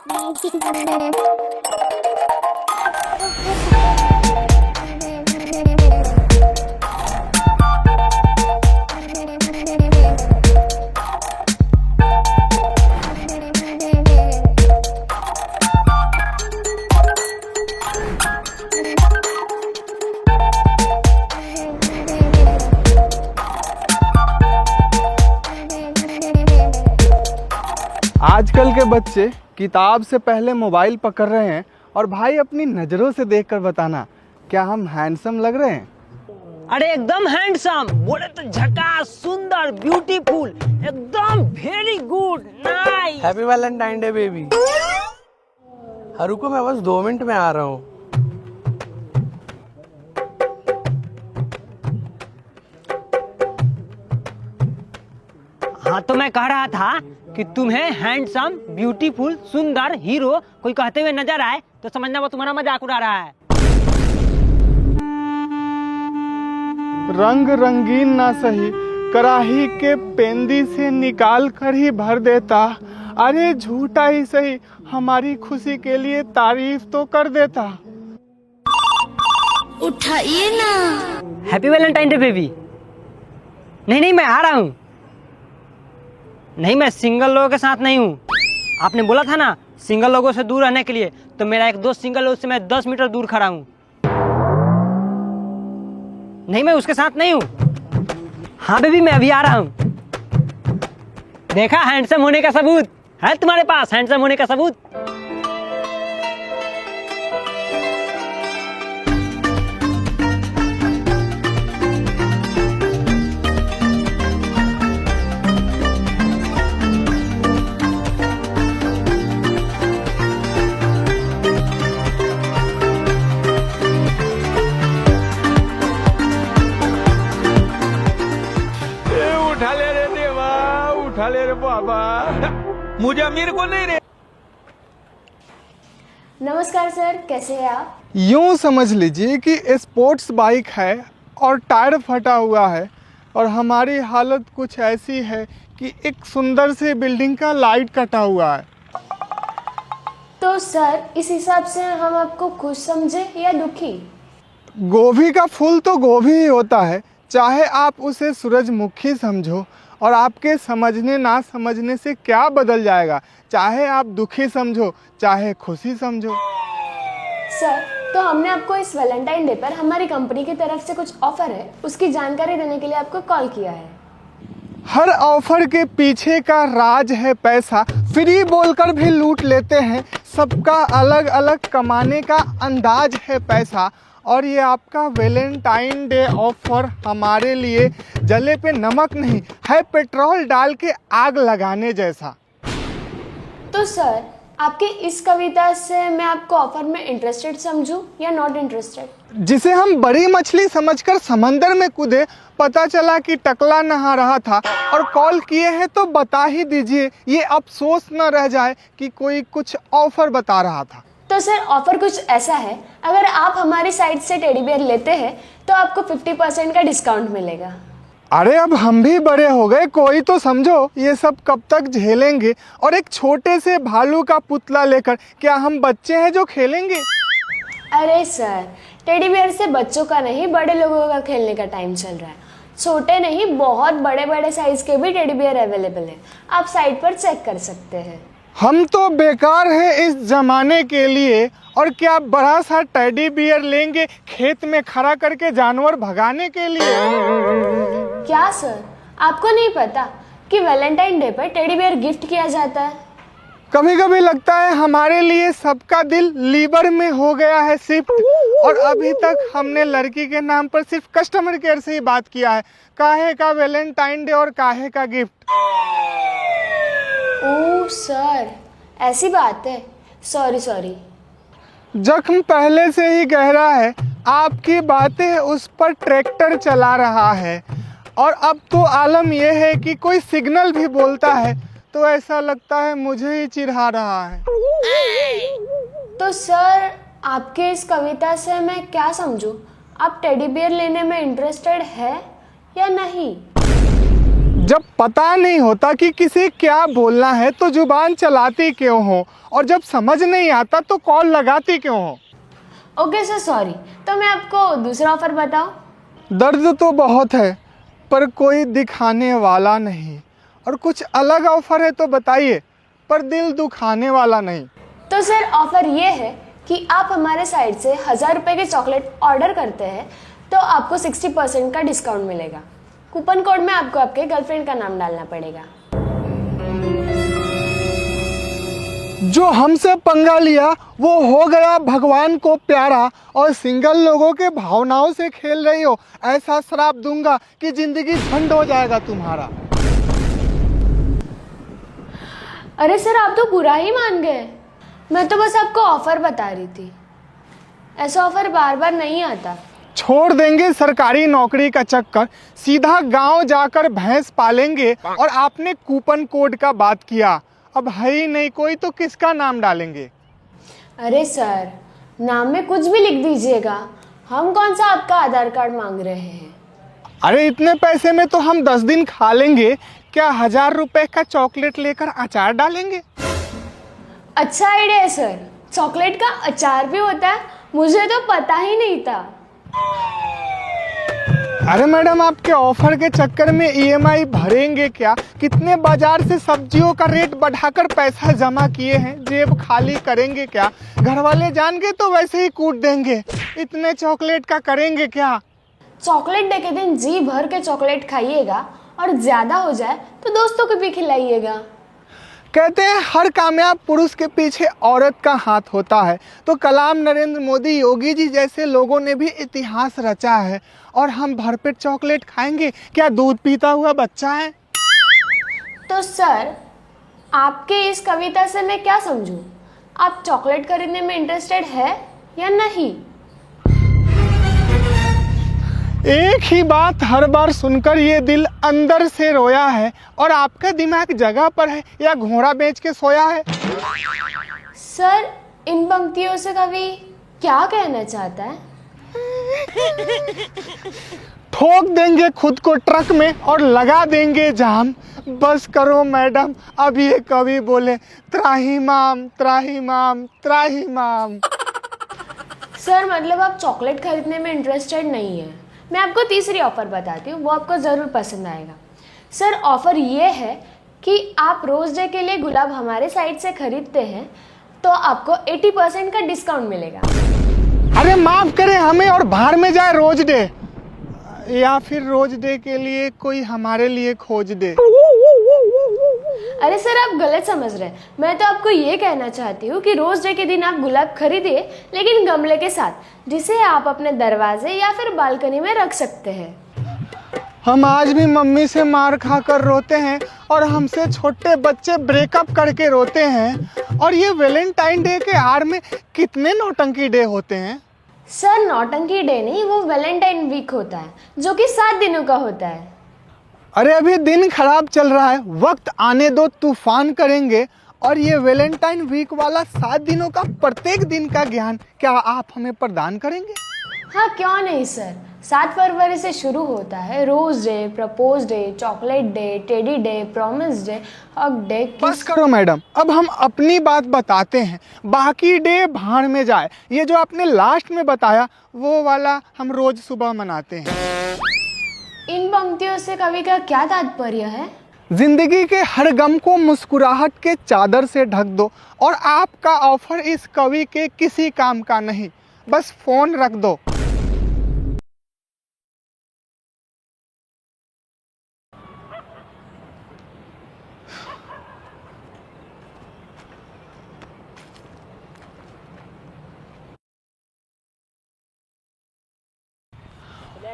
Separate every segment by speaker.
Speaker 1: आजकल के बच्चे किताब से पहले मोबाइल पकड़ रहे हैं। और भाई अपनी नज़रों से देखकर बताना, क्या हम हैंडसम लग रहे हैं?
Speaker 2: अरे एकदम हैंडसम, बोले तो झकास, सुंदर, ब्यूटीफुल, एकदम very good, nice.
Speaker 3: Happy Valentine day baby. हाँ रुको, मैं बस 2 मिनट में आ रहा हूँ।
Speaker 2: हाँ तो मैं कह रहा था कि तुम्हें हैंडसम, ब्यूटीफुल, सुंदर, हीरो कोई कहते हुए नजर आए तो समझना वो तुम्हारा मजाक उड़ा रहा है।
Speaker 1: रंग रंगीन ना सही, कराही के पेंदी से निकाल कर ही भर देता। अरे झूठा ही सही, हमारी खुशी के लिए तारीफ तो कर देता।
Speaker 4: उठाइए ना।
Speaker 2: Happy Valentine day baby. नहीं मैं आ रहा हूँ। नहीं, मैं सिंगल लोगों के साथ नहीं हूँ। आपने बोला था ना सिंगल लोगों से दूर रहने के लिए, तो मेरा एक दोस्त सिंगल है, उससे मैं 10 मीटर दूर खड़ा हूँ। नहीं, मैं उसके साथ नहीं हूँ। हाँ बेबी, मैं अभी आ रहा हूँ। देखा, हैंडसम होने का सबूत है तुम्हारे पास, हैंडसम होने का सबूत।
Speaker 1: उठा ले रे देवा, उठा ले रे बाबा, मुझे अमीर को नहीं रे।
Speaker 5: नमस्कार सर, कैसे हैं आप?
Speaker 1: यूं समझ लीजिए कि स्पोर्ट्स बाइक है और टायर फटा हुआ है, और हमारी हालत कुछ ऐसी है कि एक सुंदर सी बिल्डिंग का लाइट कटा हुआ है।
Speaker 5: तो सर इस हिसाब से हम आपको खुश समझे या दुखी?
Speaker 1: गोभी का फूल तो गोभी ही होता है, चाहे आप उसे सूरजमुखी समझो, और आपके समझने ना समझने से क्या बदल जाएगा, चाहे आप दुखी समझो चाहे खुशी समझो।
Speaker 5: सर तो हमने आपको इस वैलेंटाइन डे पर हमारी कंपनी की तरफ से कुछ ऑफर है, उसकी जानकारी देने के लिए आपको कॉल किया है।
Speaker 1: हर ऑफर के पीछे का राज है पैसा, फ्री बोलकर भी लूट लेते हैं, सबका अलग अलग कमाने का अंदाज है पैसा। और ये आपका वैलेंटाइन डे ऑफर हमारे लिए जले पे नमक नहीं है, पेट्रोल डाल के आग लगाने जैसा।
Speaker 5: तो सर आपकी इस कविता से मैं आपको ऑफर में इंटरेस्टेड समझूं या नॉट इंटरेस्टेड?
Speaker 1: जिसे हम बड़ी मछली समझकर समंदर में कूदे, पता चला कि टकला नहा रहा था, और कॉल किए हैं तो बता ही दीजिए, ये अफसोस न रह जाए कि कोई कुछ ऑफर बता रहा था।
Speaker 5: तो सर ऑफर कुछ ऐसा है, अगर आप हमारी साइट से टेडी बियर लेते हैं तो आपको 50% का डिस्काउंट मिलेगा।
Speaker 1: अरे अब हम भी बड़े हो गए, कोई तो समझो, ये सब कब तक झेलेंगे? और एक छोटे से भालू का पुतला लेकर क्या हम बच्चे हैं जो खेलेंगे?
Speaker 5: अरे सर, टेडी बियर से बच्चों का नहीं, बड़े लोगों का खेलने का टाइम चल रहा है। छोटे नहीं, बहुत बड़े बड़े साइज के भी टेडी बियर अवेलेबल है, आप साइट पर चेक कर सकते हैं।
Speaker 1: हम तो बेकार हैं इस जमाने के लिए, और क्या बड़ा सा टेडी बियर लेंगे खेत में खड़ा करके जानवर भगाने के लिए?
Speaker 5: क्या सर, आपको नहीं पता कि वैलेंटाइन डे पर टेडी बियर गिफ्ट किया जाता है?
Speaker 1: कभी कभी लगता है हमारे लिए सबका दिल लीवर में हो गया है शिफ्ट, और अभी तक हमने लड़की के नाम पर सिर्फ कस्टमर केयर से ही बात किया है। काहे का वैलेंटाइन डे और काहे का गिफ्ट?
Speaker 5: ओह सर, ऐसी बात है, सॉरी।
Speaker 1: जख्म पहले से ही गहरा है, आपकी बातें उस पर ट्रैक्टर चला रहा है, और अब तो आलम यह है कि कोई सिग्नल भी बोलता है तो ऐसा लगता है मुझे ही चिढ़ा रहा है।
Speaker 5: तो सर आपके इस कविता से मैं क्या समझूं? आप टेडी बियर लेने में इंटरेस्टेड है या नहीं?
Speaker 1: जब पता नहीं होता कि किसे क्या बोलना है तो जुबान चलाती क्यों हो, और जब समझ नहीं आता तो कॉल लगाती क्यों हो?
Speaker 5: Okay sir, sorry. तो मैं आपको दूसरा ऑफर बताऊं?
Speaker 1: दर्द तो बहुत है पर कोई दिखाने वाला नहीं, और कुछ अलग ऑफर है तो बताइए, पर दिल दुखाने वाला नहीं।
Speaker 5: तो सर ऑफर ये है कि आप हमारे साइट से 1000 रुपये के चॉकलेट ऑर्डर करते हैं तो आपको 60% का डिस्काउंट मिलेगा। कूपन कोड में आपको आपके गर्लफ्रेंड का नाम डालना पड़ेगा।
Speaker 1: जो हमसे पंगा लिया वो हो गया भगवान को प्यारा, और सिंगल लोगों के भावनाओं से खेल रही हो, ऐसा श्राप दूंगा कि जिंदगी झंड हो जाएगा तुम्हारा।
Speaker 5: अरे सर, आप तो बुरा ही मान गए। मैं तो बस आपको ऑफर बता रही थी। ऐसा ऑफर बार बार नहीं आता।
Speaker 1: छोड़ देंगे सरकारी नौकरी का चक्कर, सीधा गांव जाकर भैंस पालेंगे। और आपने कूपन कोड का बात किया, अब है ही नहीं कोई तो किसका नाम डालेंगे?
Speaker 5: अरे सर, नाम में कुछ भी लिख दीजिएगा, हम कौन सा आपका आधार कार्ड मांग रहे हैं।
Speaker 1: अरे इतने पैसे में तो हम 10 दिन खा लेंगे, क्या 1000 रुपए का चॉकलेट लेकर अचार डालेंगे?
Speaker 5: अच्छा आइडिया है सर, चॉकलेट का अचार भी होता है, मुझे तो पता ही नहीं था।
Speaker 1: अरे मैडम, आपके ऑफर के चक्कर में EMI भरेंगे क्या? कितने बाजार से सब्जियों का रेट बढ़ाकर पैसा जमा किए हैं, जेब खाली करेंगे क्या? घर वाले जान गए तो वैसे ही कूट देंगे, इतने चॉकलेट का करेंगे क्या?
Speaker 5: चॉकलेट डे के दिन जी भर के चॉकलेट खाइएगा, और ज्यादा हो जाए तो दोस्तों को भी खिलाइएगा।
Speaker 1: कहते हैं हर कामयाब पुरुष के पीछे औरत का हाथ होता है, तो कलाम, नरेंद्र मोदी, योगी जी जैसे लोगों ने भी इतिहास रचा है। और हम भरपेट चॉकलेट खाएंगे, क्या दूध पीता हुआ बच्चा है?
Speaker 5: तो सर, आपके इस कविता से मैं क्या समझूं? आप चॉकलेट खरीदने में इंटरेस्टेड है या नहीं?
Speaker 1: एक ही बात हर बार सुनकर ये दिल अंदर से रोया है, और आपका दिमाग जगह पर है या घोड़ा बेच के सोया है?
Speaker 5: सर, इन पंक्तियों से कवि क्या कहना चाहता है?
Speaker 1: ठोक देंगे खुद को ट्रक में और लगा देंगे जाम। बस करो मैडम, अब ये कवि बोले त्राहिमाम त्राहिमाम त्राहिमाम।
Speaker 5: सर, मतलब आप चॉकलेट खरीदने में इंटरेस्टेड नहीं है। मैं आपको तीसरी ऑफर बताती हूँ, वो आपको ज़रूर पसंद आएगा। सर, ऑफर ये है कि आप रोज़ डे के लिए गुलाब हमारे साइट से खरीदते हैं तो आपको 80% का डिस्काउंट मिलेगा।
Speaker 1: अरे माफ करें हमें, और बाहर में जाए रोज डे, या फिर रोज डे के लिए कोई हमारे लिए खोज दे।
Speaker 5: अरे सर, आप गलत समझ रहे हैं। मैं तो आपको ये कहना चाहती हूँ कि रोज डे के दिन आप गुलाब खरीदिए, लेकिन गमले के साथ, जिसे आप अपने दरवाजे या फिर बालकनी में रख सकते हैं।
Speaker 1: हम आज भी मम्मी से मार खाकर रोते हैं, और हमसे छोटे बच्चे ब्रेकअप करके रोते हैं। और ये वैलेंटाइन डे के आड़ में कितने नौटंकी डे होते हैं।
Speaker 5: सर, नौटंकी डे नहीं, वो वैलेंटाइन वीक होता है, जो कि 7 दिनों का होता है।
Speaker 1: अरे अभी दिन खराब चल रहा है, वक्त आने दो, तूफान करेंगे। और ये वैलेंटाइन वीक वाला 7 दिनों का प्रत्येक दिन का ज्ञान क्या आप हमें प्रदान करेंगे?
Speaker 5: हाँ, क्यों नहीं सर। 7 फरवरी से शुरू होता है rose day, propose day, chocolate day, teddy day, promise day, hug day.
Speaker 1: बस करो मैडम, अब हम अपनी बात बताते हैं, बाकी डे भाड़ में जाए। ये जो आपने लास्ट में बताया वो वाला हम रोज सुबह मनाते हैं।
Speaker 5: इन पंक्तियों से कवि का क्या तात्पर्य है?
Speaker 1: जिंदगी के हर गम को मुस्कुराहट के चादर से ढक दो, और आपका ऑफर इस कवि के किसी काम का नहीं, बस फोन रख दो।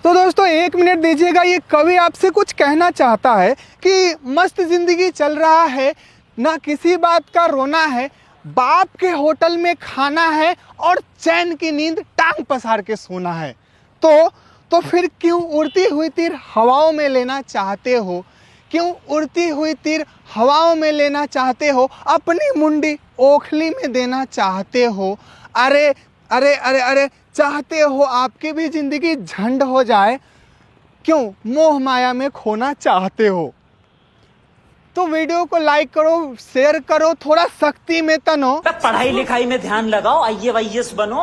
Speaker 1: तो दोस्तों 1 मिनट दीजिएगा, ये कवि आपसे कुछ कहना चाहता है कि मस्त जिंदगी चल रहा है, ना किसी बात का रोना है, बाप के होटल में खाना है, और चैन की नींद टांग पसार के सोना है। तो फिर क्यों उड़ती हुई तीर हवाओं में लेना चाहते हो? क्यों उड़ती हुई तीर हवाओं में लेना चाहते हो? अपनी मुंडी ओखली में देना चाहते हो? अरे अरे अरे अरे, चाहते हो आपकी भी जिंदगी झंड हो जाए? क्यों मोह माया में खोना चाहते हो? तो वीडियो को लाइक करो, शेयर करो, थोड़ा सख्ती में तनो।
Speaker 4: पढ़ाई लिखाई में ध्यान लगाओ, IAS बनो।